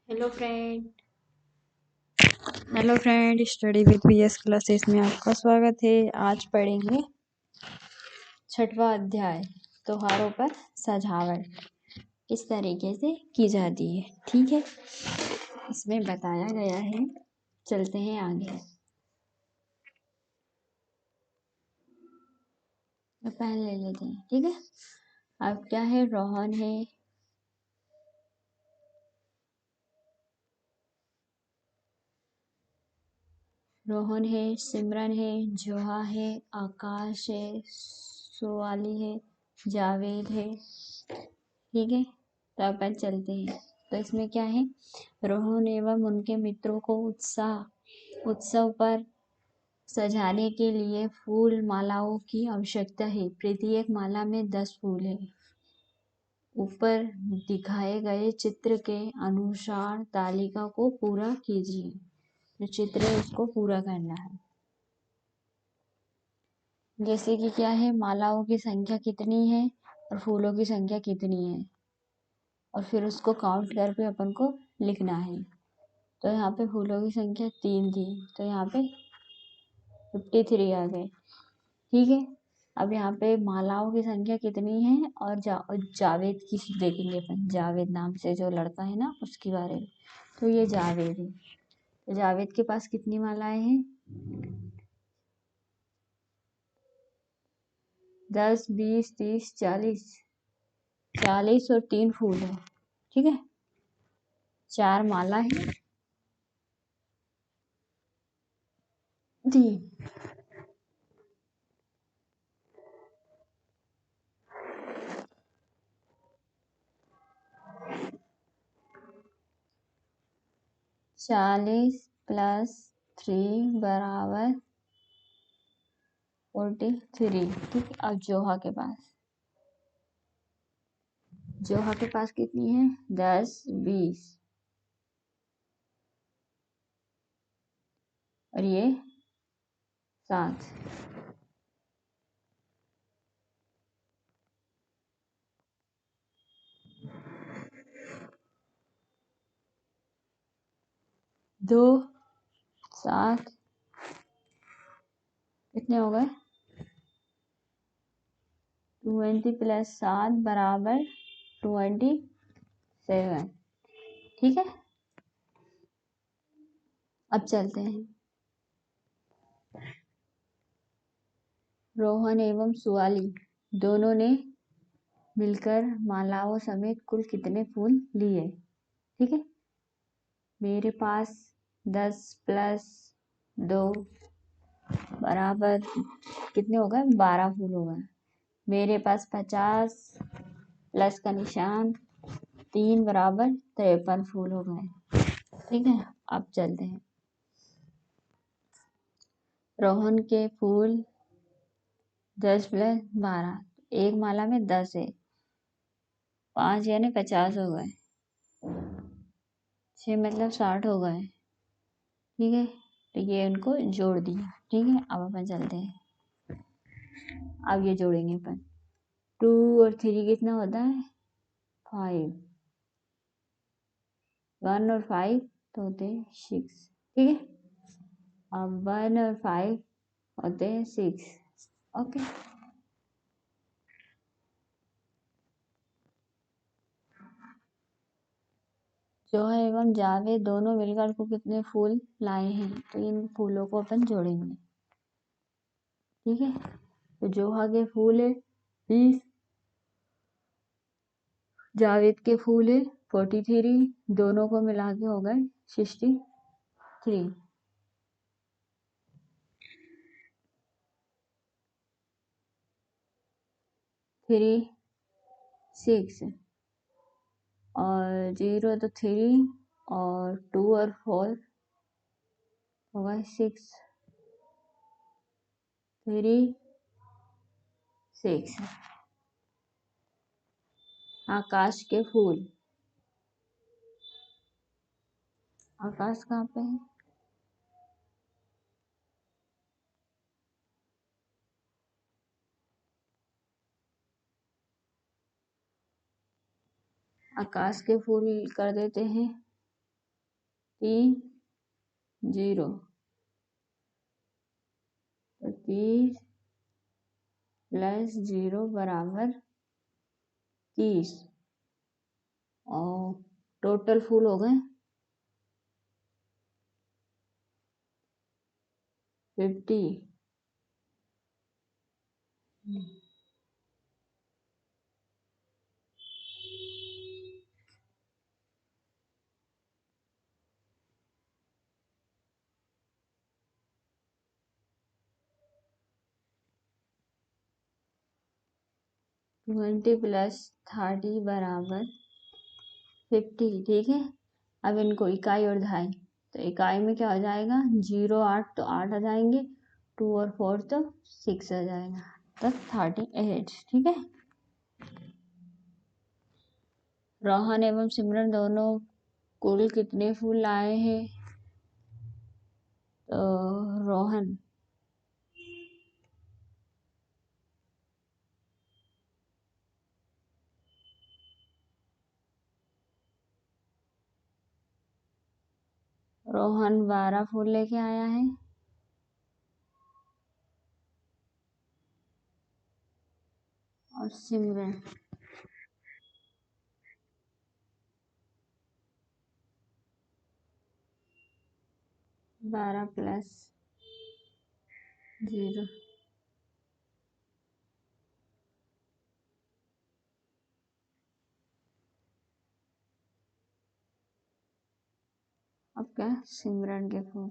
Hello friend. Study with PS classes में आपका स्वागत है। आज पढ़ेंगे छठवां अध्याय त्योहारों पर सजावट किस तरीके से की जाती है। ठीक है, इसमें बताया गया है। चलते हैं आगे। तो पेन ले लेते हैं। ठीक है, अब क्या है? रोहन है, सिमरन है, जोहा है, आकाश है, सोआली है, जावेद है। ठीक है, तो अपन चलते हैं। तो इसमें क्या है? रोहन एवं उनके मित्रों को उत्सव पर सजाने के लिए फूल मालाओं की आवश्यकता है। प्रत्येक माला में 10 फूल है। ऊपर दिखाए गए चित्र के अनुसार तालिका को पूरा कीजिए। जो चित्र है उसको पूरा करना है। जैसे कि क्या है, मालाओं की संख्या कितनी है और फूलों की संख्या कितनी है, और फिर उसको काउंट करके अपन को लिखना है। तो यहाँ पे फूलों की संख्या 3 थी, तो यहाँ पे 53 आ गए। ठीक है, अब यहाँ पे मालाओं की संख्या कितनी है और जावेद की देखेंगे अपन। जावेद नाम से जो लड़का है ना, उसके बारे में। तो ये जावेद है। तो जावेद के पास कितनी मालाएं हैं? 10, 20, 30, 40। 40 और 3 फूल है। ठीक है, 4 माला है। जी, 40 + 3 बराबर 43। ठीक है, अब जोहा के पास कितनी है? 10, 20 और ये 7। दो 7 कितने हो गए? 20 + 7 बराबर 27। ठीक है, अब चलते हैं। रोहन एवं सुआली दोनों ने मिलकर मालाओं समेत कुल कितने फूल लिए? ठीक है, मेरे पास 10 + 2 बराबर कितने हो गए? 12 फूल हो गए। मेरे पास 50 प्लस का निशान 3 बराबर 53 फूल हो गए। ठीक है, अब चलते हैं। रोहन के फूल 10 + 12, एक माला में 10 है। 5 यानी 50 हो गए। 6 मतलब 60 हो गए। ठीक है, तो ये उनको जोड़ दिया। ठीक है, अब अपन चलते हैं। अब ये जोड़ेंगे अपन। 2 और 3 कितना होता है? 5। 1 और 5 तो होते हैं 6। ठीक है, अब 1 और 5 होते हैं 6। ओके, जोहा एवं जावेद दोनों मिलकर को कितने फूल लाए हैं? तो इन फूलों को अपन जोड़ेंगे। ठीक है, तो जोहा के फूल है 20, जावेद के फूल है 43, दोनों को मिला के हो गए 63। 3 6 और 0 तो 3 और 2 और 4 होगा 6। 3 6। आकाश के फूल। आकाश कहाँ पे है? आकाश के फूल कर देते हैं 0 तो 30 + 0 बराबर 30 और टोटल फूल हो गए 50। 20 + 30 बराबर 50। ठीक है, अब इनको इकाई और दहाई, तो इकाई में क्या हो जाएगा 0 8 तो 8 आ जाएंगे, 2 और 4 तो 6 आ जाएगा, तो 38। ठीक है, रोहन एवं सिमरन दोनों कुल कितने फूल लाए हैं? तो रोहन रोहन 12 फूल लेके आया है और सिमरन 12 + 0 अब क्या सिमरन के फूल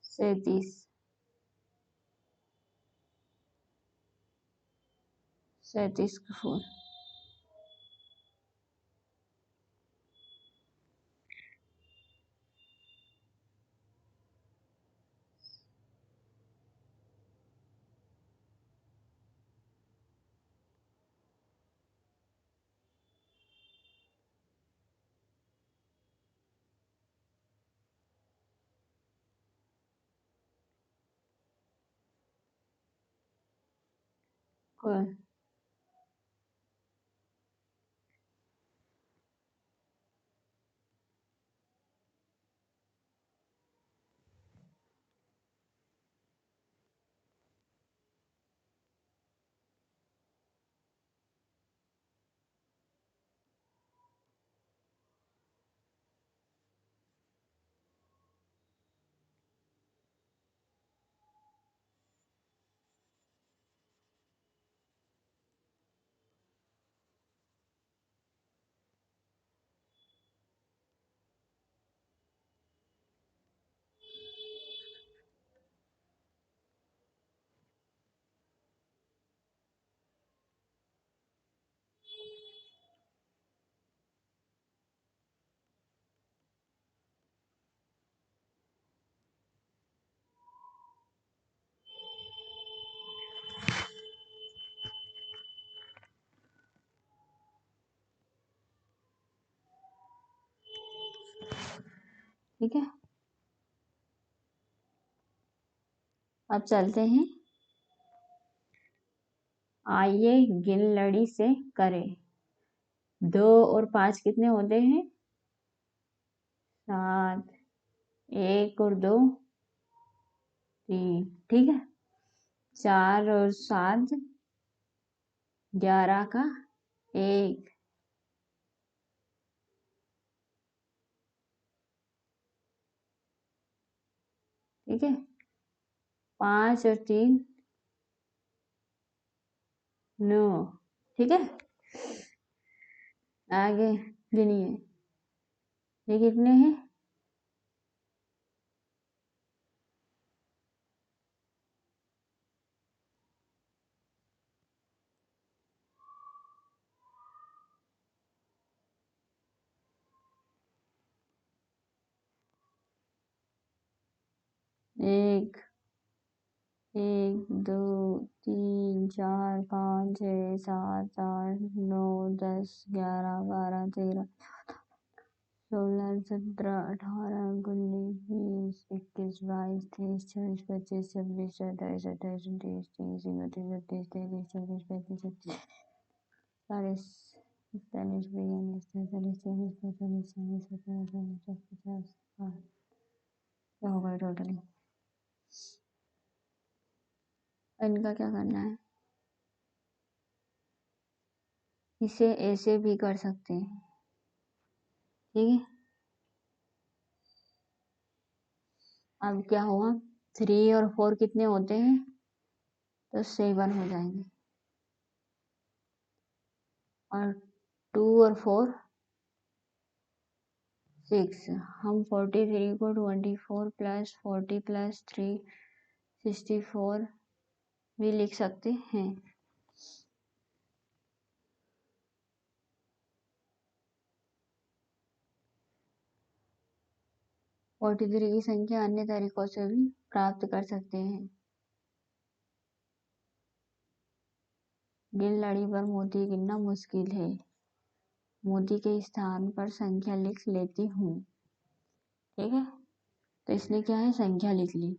37 37 के फूल कुल ठीक है। अब चलते हैं, आइए गिन लड़ी से करें, 2 और 5 कितने होते हैं 7, 1 और 2 3। ठीक है, 4 और 7 11 का 1। ठीक है, 5 और 3 9। ठीक है, आगे गिनिए, ये कितने हैं 1 1 2 3 4 5 6 7 8 9 10 11 12 13 16, 17, 18, 19, 20, 21, 22, 23, 24, 25, 26, 27, 28, 29, 30, 31, 32, 33, 34, 35, 36, 40, 41, 42, 43, 44, 45, 46, 47, 48, 49, 50, क्या होगा टोटली। इनका क्या करना है, इसे ऐसे भी कर सकते हैं, ठीक है। अब क्या हुआ, 3 और 4 कितने होते हैं, तो 7 हो जाएंगे, और 2 और 4 6। हम 43 को 24 प्लस 40 प्लस 3 64 भी लिख सकते हैं। 43 की संख्या अन्य तरीकों से भी प्राप्त कर सकते हैं। गिन लड़ी पर मोती गिनना मुश्किल है, मोती के स्थान पर संख्या लिख लेती हूँ, ठीक है। तो इसने क्या है, संख्या लिख ली।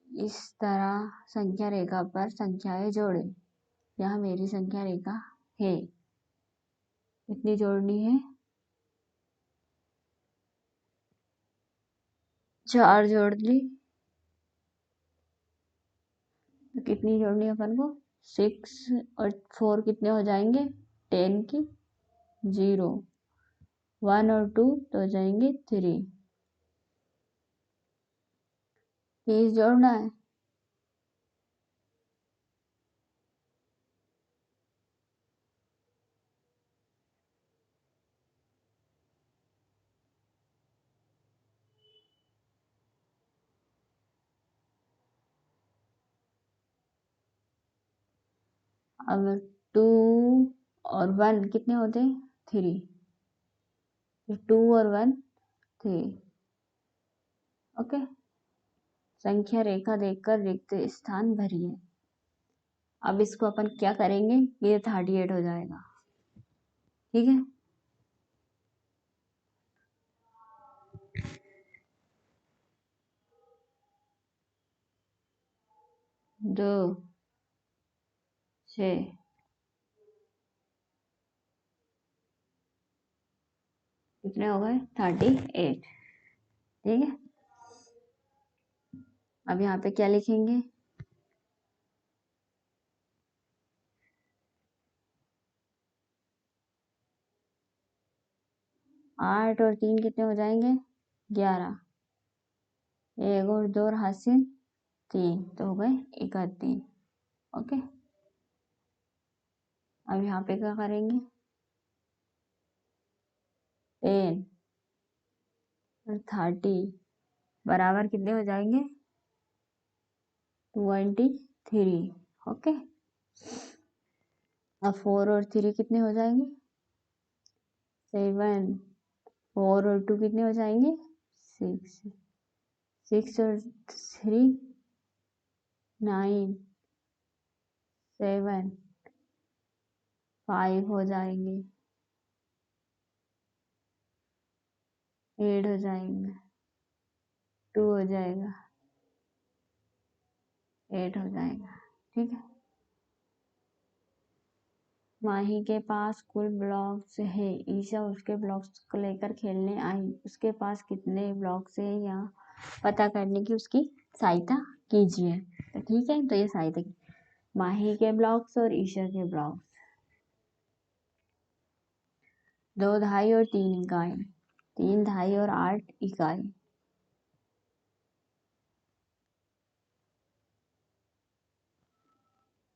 इस तरह संख्या रेखा पर संख्याएं जोड़े। यह मेरी संख्या रेखा है, कितनी जोड़नी है, 4 जोड़ ली। तो कितनी जोड़नी है अपन को, 6 और 4 कितने हो जाएंगे, 10 की 0, 1 और 2 तो हो जाएंगे 3, 30 जोड़ना है। अब 2 और 1 कितने होते हैं, 3, 2 और 1 3, ओके। संख्या रेखा देखकर रिक्त स्थान भरिए। अब इसको अपन क्या करेंगे, ये 38 हो जाएगा, ठीक है। दो, 6, कितने हो गए, 38, ठीक है। अब यहाँ पे क्या लिखेंगे, 8 और 3 कितने हो जाएंगे, 11, 1 और 2 और हाथ से 3 तो हो गए 31, ओके। अब यहाँ पे क्या करेंगे, 10 और 30 बराबर कितने हो जाएंगे, 23, ओके। अब 4 और 3 कितने हो जाएंगे, 7, 4 और 2 कितने हो जाएंगे, 6, 6 और 3 9, 7, 5 हो जाएंगे, 8 हो जाएंगे, 2 हो जाएगा, 8 हो जाएगा, ठीक है। माही के पास कुल ब्लॉक्स है, ईशा उसके ब्लॉक्स को लेकर खेलने आई, उसके पास कितने ब्लॉक्स है यहाँ पता करने की उसकी सहायता कीजिए। तो ठीक है, तो ये सहायता माही के ब्लॉक्स और ईशा के ब्लॉक्स, 2 धाई और 3 इकाई, 3 धाई और 8 इकाई,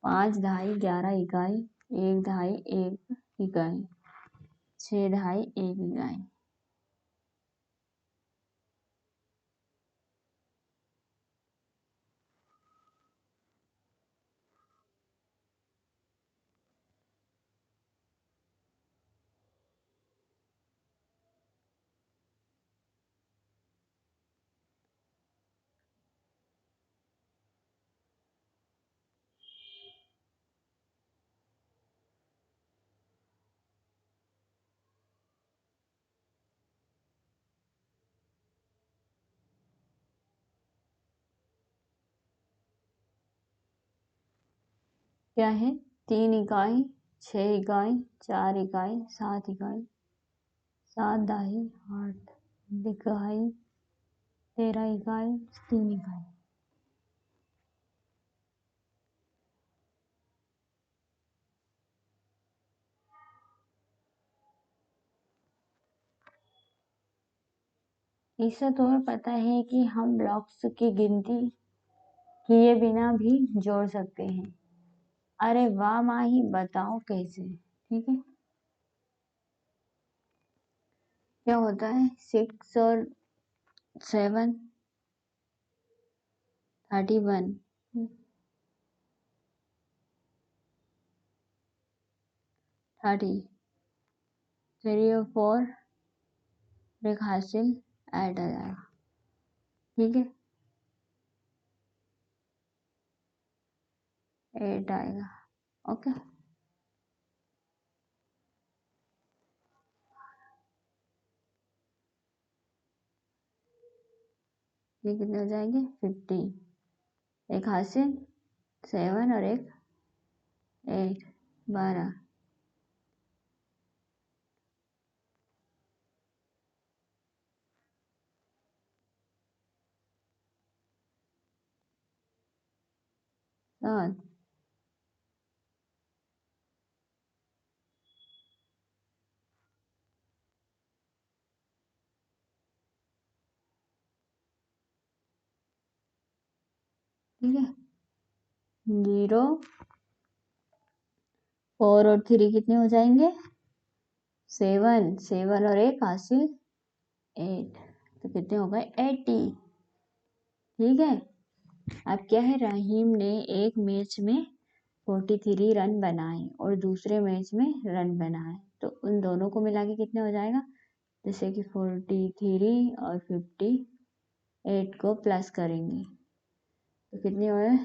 5 धाई 11 इकाई, 1 धाई 1 इकाई, 6 धाई 1 इकाई। क्या है? 3 इकाई, 6 इकाई, 4 इकाई, 7 इकाई, 7 दाई, 8 इकाई, 13 इकाई, 3 इकाई। इससे तुम्हें पता है कि हम ब्लॉक्स की गिनती किए बिना भी जोड़ सकते हैं। अरे वाह माही, बताओ कैसे? ठीक है, क्या होता है? 6 और 7 31, 30, 3 और 4 एक हासिल ऐड आ जाएगा। ठीक है, 8 आएगा। ओके, ये कितने हो जाएंगे? 50, एक हासिल 7 और एक 8, 12। ठीक है, 0, 4 और 3 कितने हो जाएंगे? 7, 7 और एक हासिल 8, तो कितने हो गए? 80। ठीक है, अब क्या है? रहीम ने एक मैच में 43 रन बनाए और दूसरे मैच में रन बनाए, तो उन दोनों को मिला के कितने हो जाएगा? जैसे कि 43 और 58 को प्लस करेंगे तो कितने हो गए?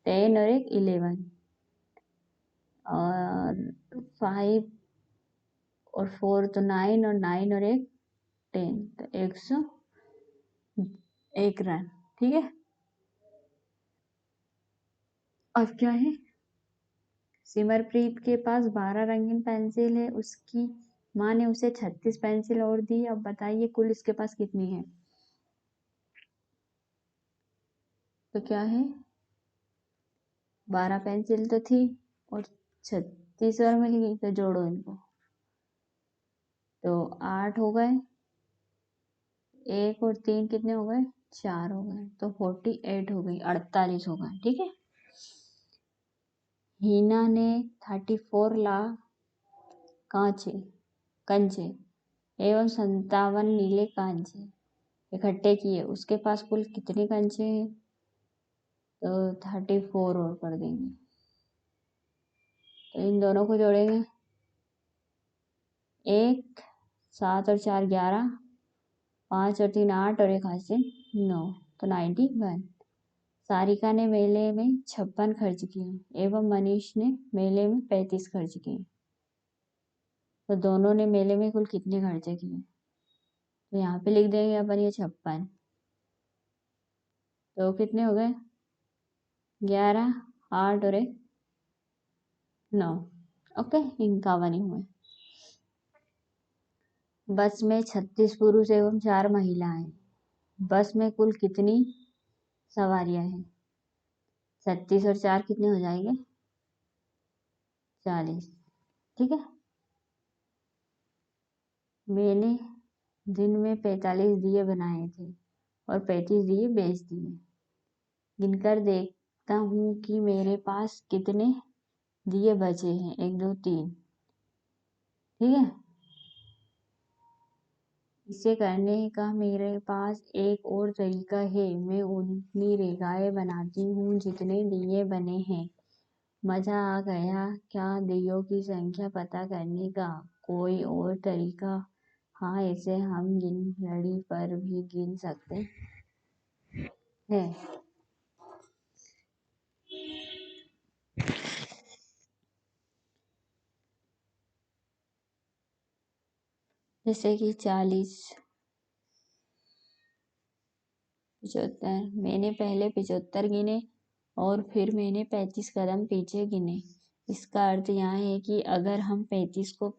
10 और एक 11, और 5 और 4 तो 9, और 9 और एक 10, तो 101 रन। ठीक है, अब क्या है? सिमरप्रीत के पास 12 रंगीन पेंसिल है, उसकी माँ ने उसे 36 पेंसिल और दी। अब बताइए कुल इसके पास कितनी है? तो क्या है? 12 पेंसिल तो थी और 36 और मिल गई, तो जोड़ो इनको, तो 8 हो गए, 1 और 3 कितने हो गए? 4 हो गए, तो 48 हो गई, 48 हो गए। ठीक है, हीना ने 34 लाख कांचे कंचे एवं 57 नीले कांचे इकट्ठे किए, उसके पास कुल कितने कंचे हैं? तो 34 और कर देंगे, तो इन दोनों को जोड़ेंगे। 1, 7 और 4 11, 5 और 3 8, और एक हाथ से 9, तो 91। सारिका ने मेले में 56 खर्च किए एवं मनीष ने मेले में 35 खर्च किए, तो दोनों ने मेले में कुल कितने खर्चे किए? तो यहाँ पे लिख देंगे अपन ये 56, तो कितने हो गए? 11, 8 और एक 9। ओके, 51 ही हुए। बस में 36 पुरुष एवं 4 महिलाएं, बस में कुल कितनी सवारियां हैं? 36 और 4 कितने हो जाएंगे? 40। ठीक है, मैंने दिन में 45 दिए बनाए थे और 35 दिए बेच दिए। गिनकर देखता हूँ कि मेरे पास कितने दिए बचे हैं। 1 2 3। ठीक है, इसे करने का मेरे पास एक और तरीका है। मैं उतनी रेखाएं बनाती हूँ जितने दिए बने हैं। मजा आ गया क्या दियों की संख्या पता करने का? कोई और तरीका? हाँ, इसे हम लड़ी पर भी गिन सकते हैं। जैसे कि 40, 75। मैंने पहले 75 गिने और फिर मैंने 35 कदम पीछे गिने। इसका अर्थ यहाँ है कि अगर हम 35 को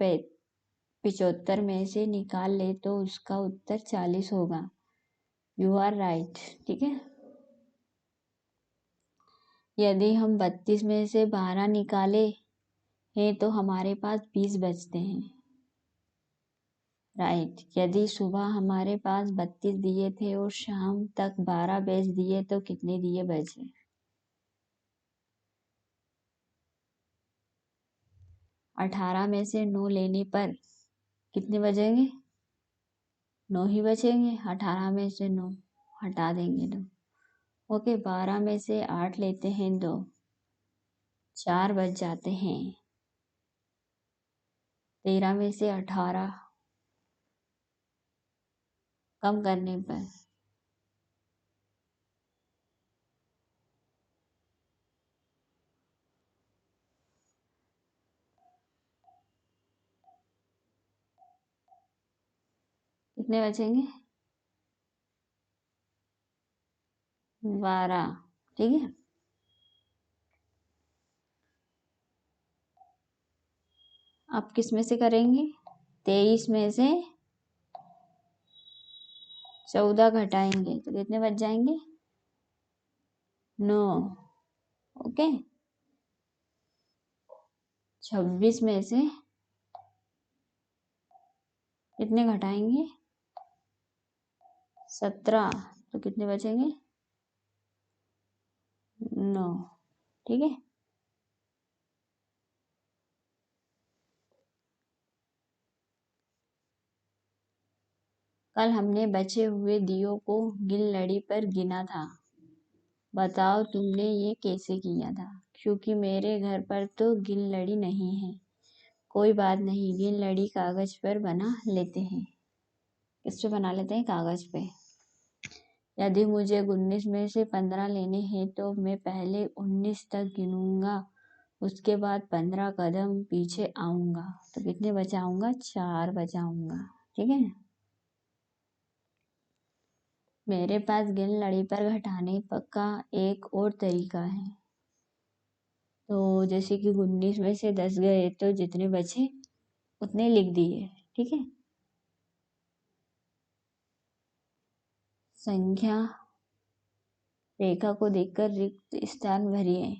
75 में से निकाल ले तो उसका उत्तर 40 होगा। You are right. ठीक है। यदि हम 32 में से 12 निकाले हैं तो हमारे पास 20 बचते हैं। राइट। यदि सुबह हमारे पास 32 दिए थे और शाम तक 12 बेच दिए तो कितने दिए बचे? 18 में से 9 लेने पर कितने बचेंगे? 9 ही बचेंगे। 18 में से 9 हटा देंगे तो ओके। 12 में से 8 लेते हैं तो 4 बच जाते हैं। 13 में से 18 कम करने पर कितने बचेंगे? 12। ठीक है। अब किस में से करेंगे? 23 में से 14 घटाएंगे तो कितने बच जाएंगे? 9। ओके। 26 में से कितने घटाएंगे? 17 तो कितने बचेंगे? 9। ठीक है। कल हमने बचे हुए दियों को गिन लड़ी पर गिना था। बताओ तुमने ये कैसे किया था? क्योंकि मेरे घर पर तो गिन लड़ी नहीं है। कोई बात नहीं, गिन लड़ी कागज पर बना लेते हैं। किस पे बना लेते हैं? कागज पे। यदि मुझे 19 में से 15 लेने हैं तो मैं पहले 19 तक गिनूंगा, उसके बाद 15 कदम पीछे आऊंगा तो कितने बचाऊंगा? 4 बचाऊंगा। ठीक है। मेरे पास गिन लड़ी पर घटाने का एक और तरीका है। तो जैसे कि 19 में से 10 गए तो जितने बचे उतने लिख दिए। ठीक है। संख्या रेखा को देखकर रिक्त स्थान भरिए।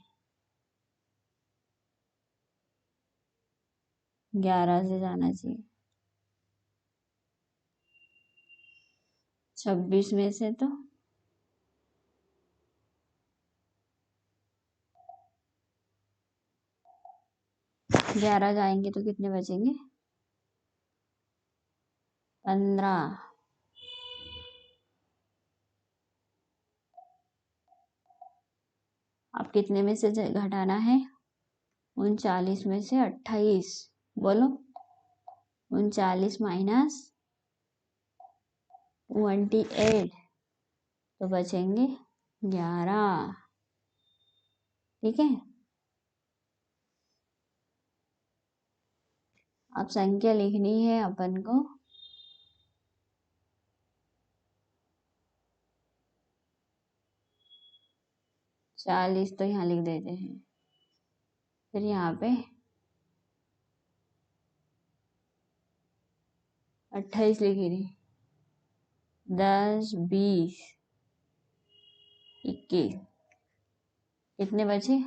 11 से जाना चाहिए। 26 में से तो 11 जाएंगे तो कितने बचेंगे? 15। अब कितने में से घटाना है? 39 में से 28। बोलो। 39 माइनस 28 तो बचेंगे 11। ठीक है। अब संख्या लिखनी है अपन को। चालीस तो यहाँ लिख देते हैं। फिर यहाँ पे 28 लिखी थी। 10, 20, 21 कितने बचे?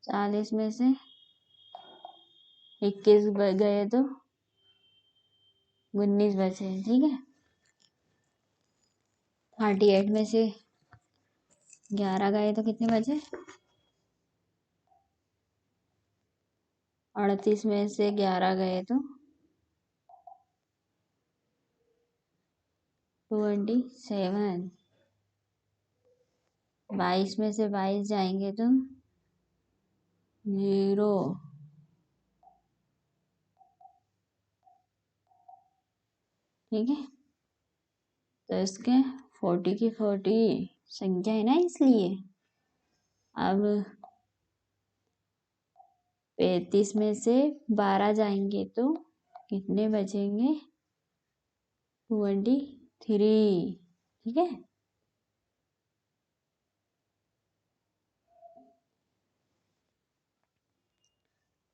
40 में से 21 गए तो 19 बचे। ठीक है। 38 में से 11 गए तो कितने बचे? 38 में से 11 गए तो 27। 22 में से 22 जाएंगे तो 0। ठीक है। तो इसके 40 की 40 संख्या है ना, इसलिए। अब 35 में से 12 जाएंगे तो कितने बचेंगे? 23। ठीक है।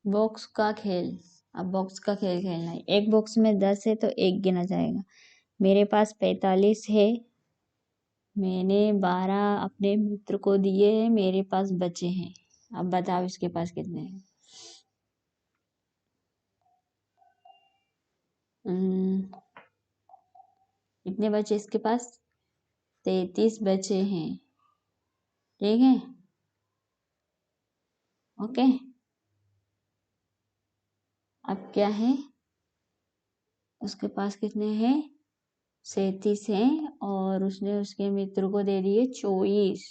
बॉक्स का खेल। अब बॉक्स का खेल खेलना है। एक बॉक्स में 10 है तो एक गिना जाएगा। मेरे पास 45 है, मैंने 12 अपने मित्र को दिए हैं, मेरे पास बचे हैं। अब बताओ इसके पास कितने हैं। कितने बचे इसके पास? 33 बचे हैं। ठीक है। ओके। अब क्या है, उसके पास कितने हैं? 37 हैं और उसने उसके मित्र को दे दिए 24।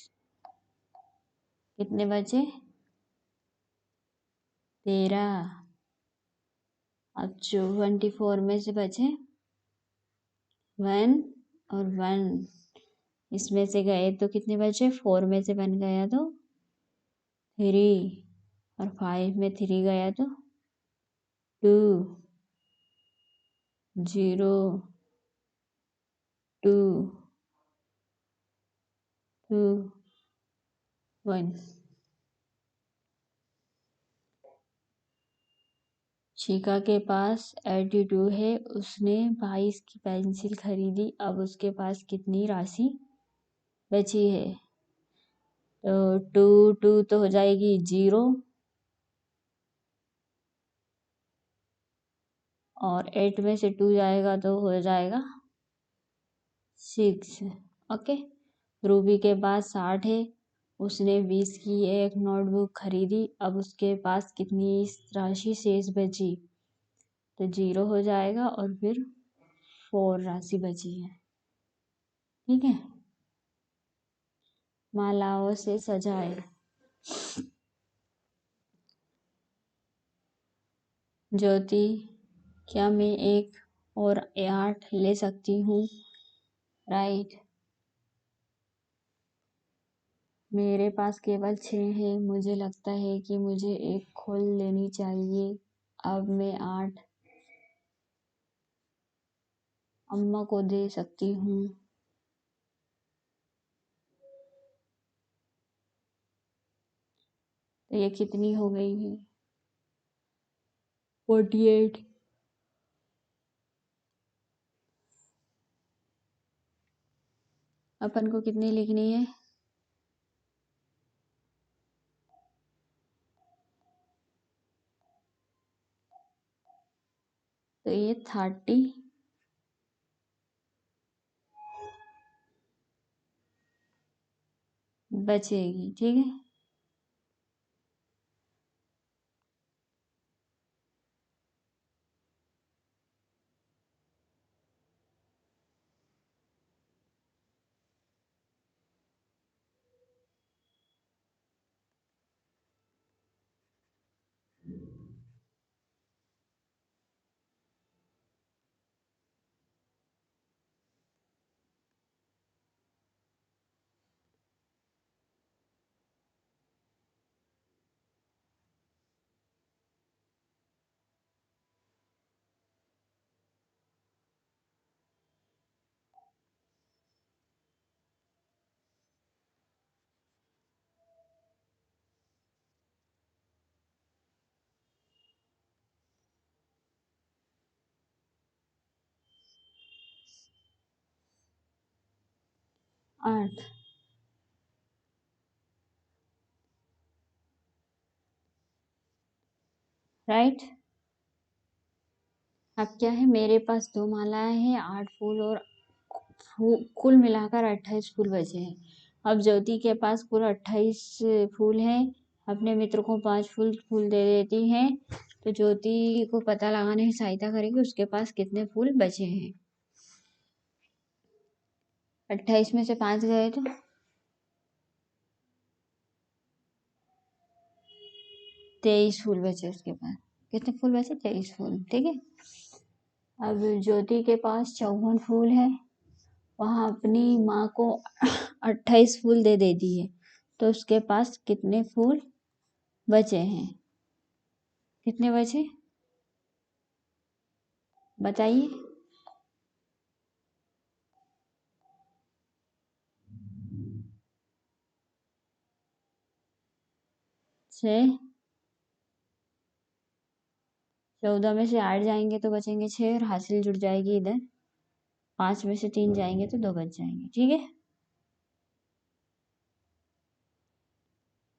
कितने बचे? 13। अब 24 में से बचे 1 और 1, इसमें से गए तो कितने बचे? 4 में से 1 गया तो 3, और 5 में 3 गया तो 2, 0, 2, 2, 1। शिखा के पास 82 है, उसने 22 की पेंसिल खरीदी। अब उसके पास कितनी राशि बची है? तो 2 2 तो हो जाएगी 0, और 8 में से 2 जाएगा तो हो जाएगा 6। ओके। रूबी के पास 60 है, उसने 20 की एक नोटबुक खरीदी। अब उसके पास कितनी राशि शेष बची? तो 0 हो जाएगा और फिर 4 राशि बची है। ठीक है। मालाओं से सजाए। ज्योति, क्या मैं एक और 8 ले सकती हूँ? राइट। मेरे पास केवल 6 है, मुझे लगता है कि मुझे एक खोल लेनी चाहिए। अब मैं 8 अम्मा को दे सकती हूँ। तो ये कितनी हो गई है? 48। अपन को कितनी लिखनी है? तो ये 30 बचेगी। ठीक है। आठ। राइट। अब क्या है, मेरे पास 2 मालाएं हैं, 8 फूल और कुल मिलाकर 28 फूल बचे हैं। अब ज्योति के पास कुल 28 फूल हैं, अपने मित्र को 5 फूल फूल दे देती हैं। तो ज्योति को पता लगाने की सहायता करेगी उसके पास कितने फूल बचे हैं। 28 में से 5 गए तो 23 फूल बचे उसके पास। कितने फूल बचे? 23 फूल। ठीक है। अब ज्योति के पास 54 फूल है, वहाँ अपनी माँ को 28 फूल दे देती है। तो उसके पास कितने फूल बचे हैं? कितने बचे बताइए। से 14 में से 8 जाएंगे तो बचेंगे 6 और हासिल जुड़ जाएगी इधर। 5 में से 3 जाएंगे तो 2 बच जाएंगे। ठीक है,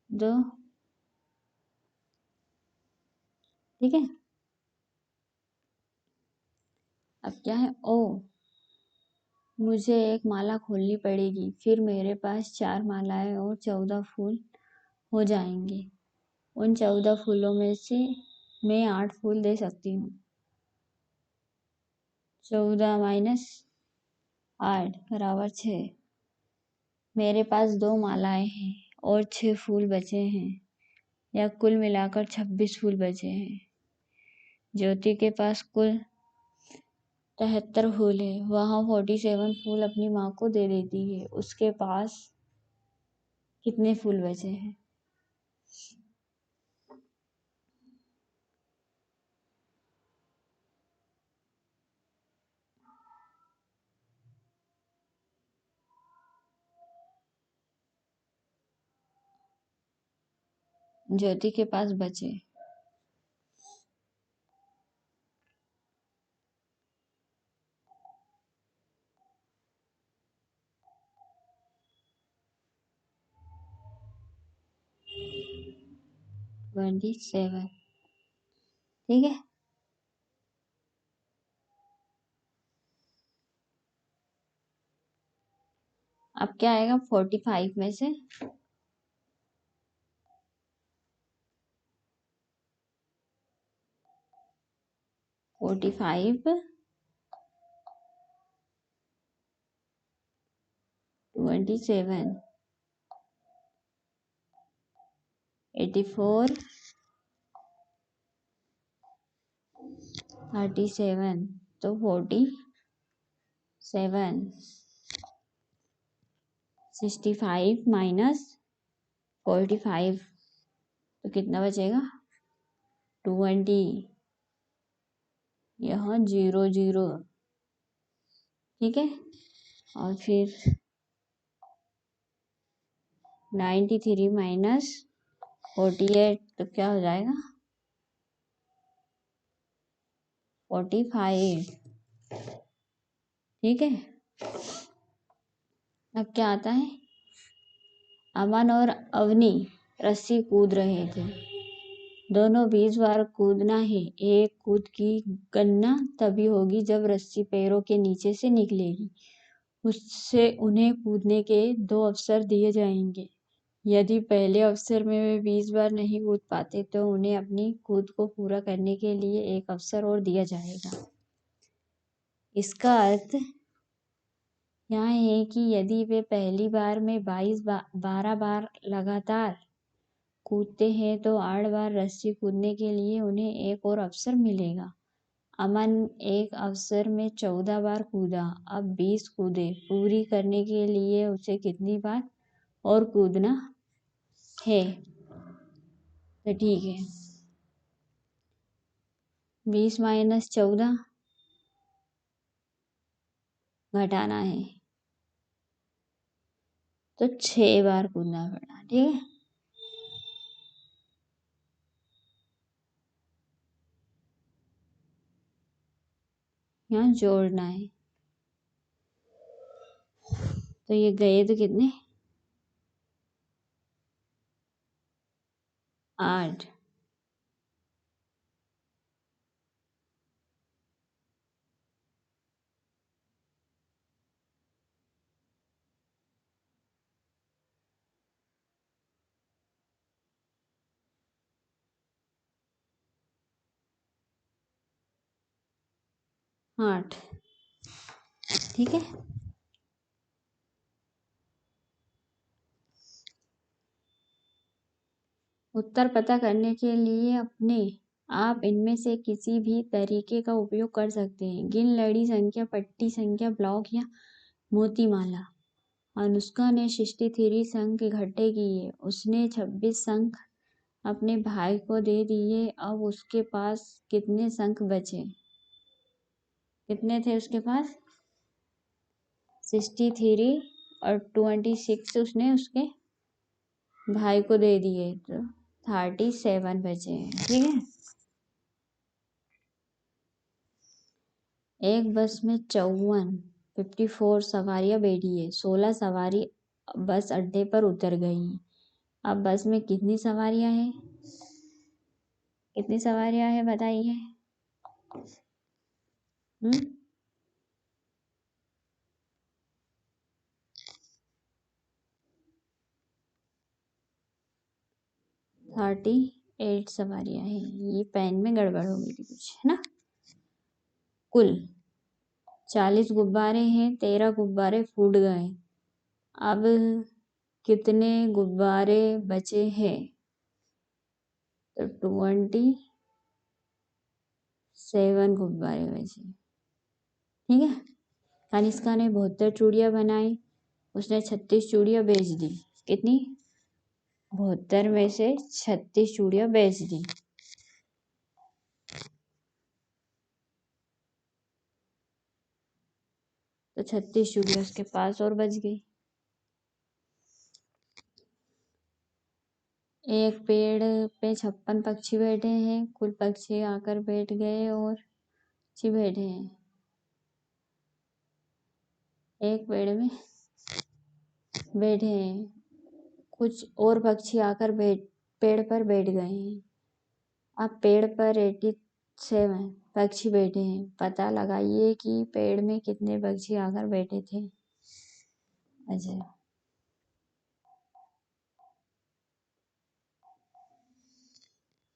2। ठीक है, अब क्या है, ओ मुझे एक माला खोलनी पड़ेगी, फिर मेरे पास 4 मालाएं और 14 फूल हो जाएंगे। उन 14 फूलों में से मैं 8 फूल दे सकती हूँ। 14 माइनस 8 बराबर 6। मेरे पास 2 मालाएं हैं और 6 फूल बचे हैं, या कुल मिलाकर 26 फूल बचे हैं। ज्योति के पास कुल 73 फूल है। वह 47 फूल अपनी माँ को दे देती है। उसके पास कितने फूल बचे हैं? ज्योति के पास बचे 27। ठीक है, अब क्या आएगा 45 में से 45 27 84 37 तो 47 65 माइनस 45 तो कितना बचेगा 20। यहाँ 0 0। ठीक है, और फिर 93 माइनस 48 तो क्या हो जाएगा 45। ठीक है, अब क्या आता है, अमन और अवनी रस्सी कूद रहे थे। दोनों 20 बार कूदना है। एक कूद की गणना तभी होगी जब रस्सी पैरों के नीचे से निकलेगी। उससे उन्हें कूदने के 2 अवसर दिए जाएंगे। यदि पहले अवसर में वे 20 बार नहीं कूद पाते तो उन्हें अपनी कूद को पूरा करने के लिए एक अवसर और दिया जाएगा। इसका अर्थ यह है कि यदि वे पहली बार में 12 बार लगातार कूदते हैं तो 8 बार रस्सी कूदने के लिए उन्हें एक और अवसर मिलेगा। अमन एक अवसर में 14 बार कूदा, अब 20 कूदे। पूरी करने के लिए उसे कितनी बार और कूदना है? तो ठीक है, 20 माइनस 14 घटाना है तो 6 बार कूदना पड़ा। ठीक है, यहाँ जोड़ना है तो ये गए तो कितने 8। 8। ठीक है, उत्तर पता करने के लिए अपने आप इनमें से किसी भी तरीके का उपयोग कर सकते हैं। गिन लड़ी संख्या, पट्टी संख्या, ब्लॉक या मोतीमाला। अनुष्का ने 63 शंख इकट्ठे किए। उसने 26 शंख अपने भाई को दे दिए। अब उसके पास कितने शंख बचे? कितने थे उसके पास? 63 और 26 उसने उसके भाई को दे दिए। तो 37 बचे हैं। ठीक है, एक बस में 54 सवारियां बैठी है, 16 सवारी बस अड्डे पर उतर गई हैं। अब बस में कितनी सवारियां हैं, कितनी सवारियां हैं बताइए। 38 सवारियां हैं। ये पेन में गड़बड़ हो गई थी कुछ, है ना। कुल 40 गुब्बारे हैं, 13 गुब्बारे फूट गए। अब कितने गुब्बारे बचे हैं, तो 27 गुब्बारे बचे। ठीक है, कनिष्का ने 72 चूड़ियां बनाई, उसने 36 चूड़ियां बेच दी। कितनी, 72 में से 36 चूड़ियां बेच दी। तो 36 चूड़ियां उसके पास और बच गई। एक पेड़ पे 56 पक्षी बैठे हैं, कुल पक्षी आकर बैठ गए और पक्षी बैठे हैं। एक पेड़ में बैठे हैं, कुछ और पक्षी आकर पेड़ पर बैठ गए हैं। अब पेड़ पर 87 पक्षी बैठे हैं, पता लगाइए कि पेड़ में कितने पक्षी आकर बैठे थे। अच्छा,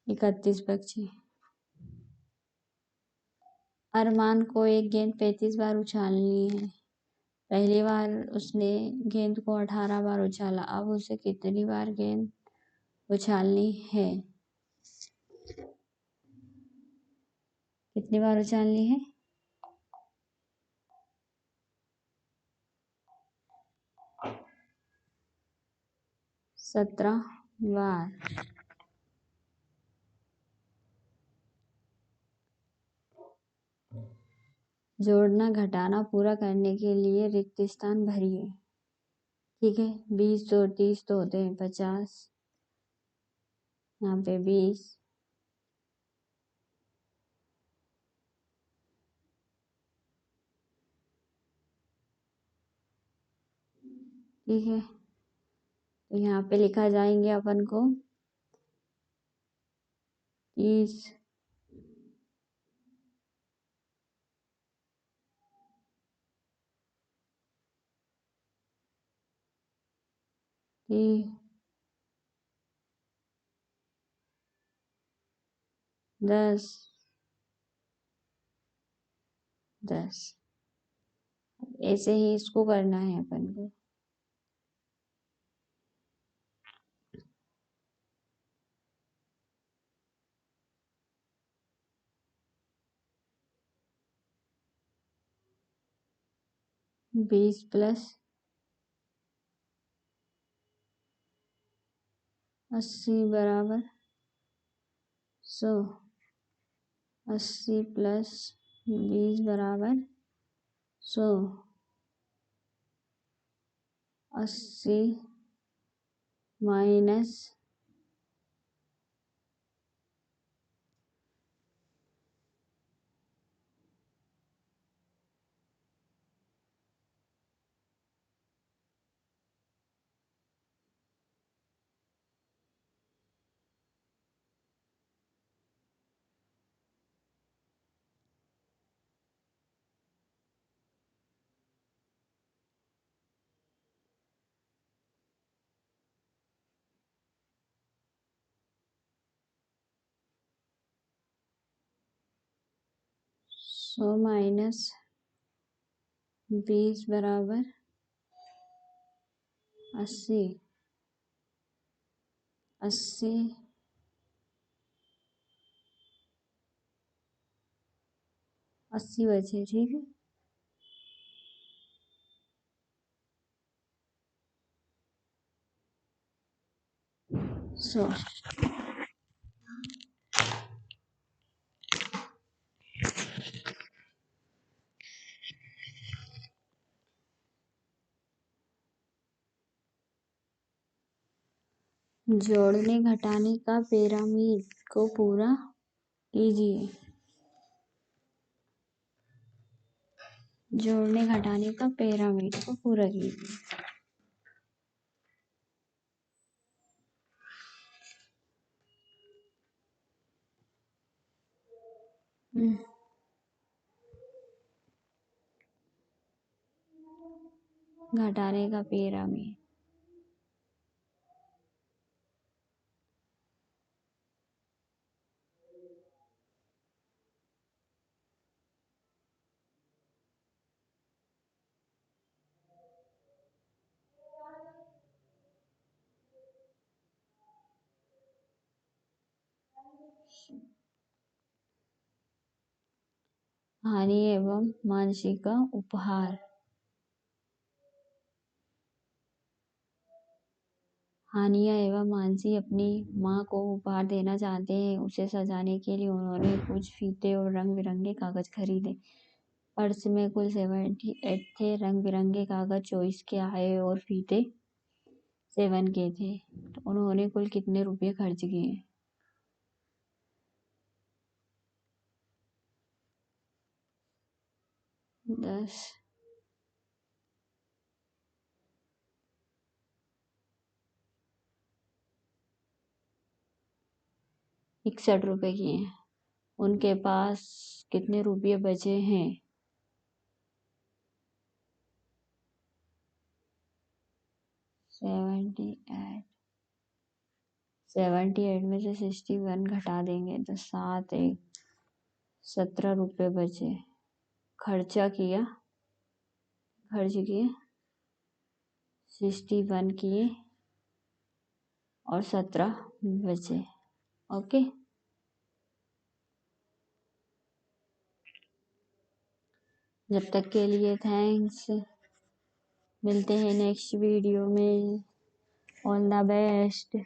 31 पक्षी। अरमान को एक गेंद 35 बार उछालनी है। पहली बार उसने गेंद को 18 बार उछाला, अब उसे कितनी बार गेंद उछालनी है, कितनी बार उछालनी है। 17 बार। जोड़ना घटाना पूरा करने के लिए रिक्त स्थान भरिए। ठीक है, 20 और 30 तो होते हैं 50, यहाँ पे 20, ठीक है। तो यहाँ पे लिखा जाएंगे अपन को 30, 10, 10, ऐसे ही इसको करना है अपन को। बीस प्लस 80 बराबर 100, 80 प्लस 20 बराबर 100, 80 माइनस 100 माइनस 20 बराबर 80, 80 80 बचे। ठीक है, 100। जोड़ने घटाने का पिरामिड को पूरा कीजिए। जोड़ने घटाने का पिरामिड को पूरा कीजिए। घटाने का पिरामिड। हानि एवं मानसिक उपहार। हानिया एवं मानसी अपनी माँ को उपहार देना चाहते हैं। उसे सजाने के लिए उन्होंने कुछ फीते और रंग बिरंगे कागज खरीदे। पर्स में कुल 78 थे। रंग बिरंगे कागज 24 के आए और फीते 7 के थे। तो उन्होंने कुल कितने रुपए खर्च किए? 10। 61 रुपए किए। उनके पास कितने रुपये बचे हैं? 78। 78 में से 61 घटा देंगे तो 7 1 17 रुपये बचे। खर्च किए 61 किए और 17 बचे। ओके, जब तक के लिए थैंक्स। मिलते हैं नेक्स्ट वीडियो में। All the best.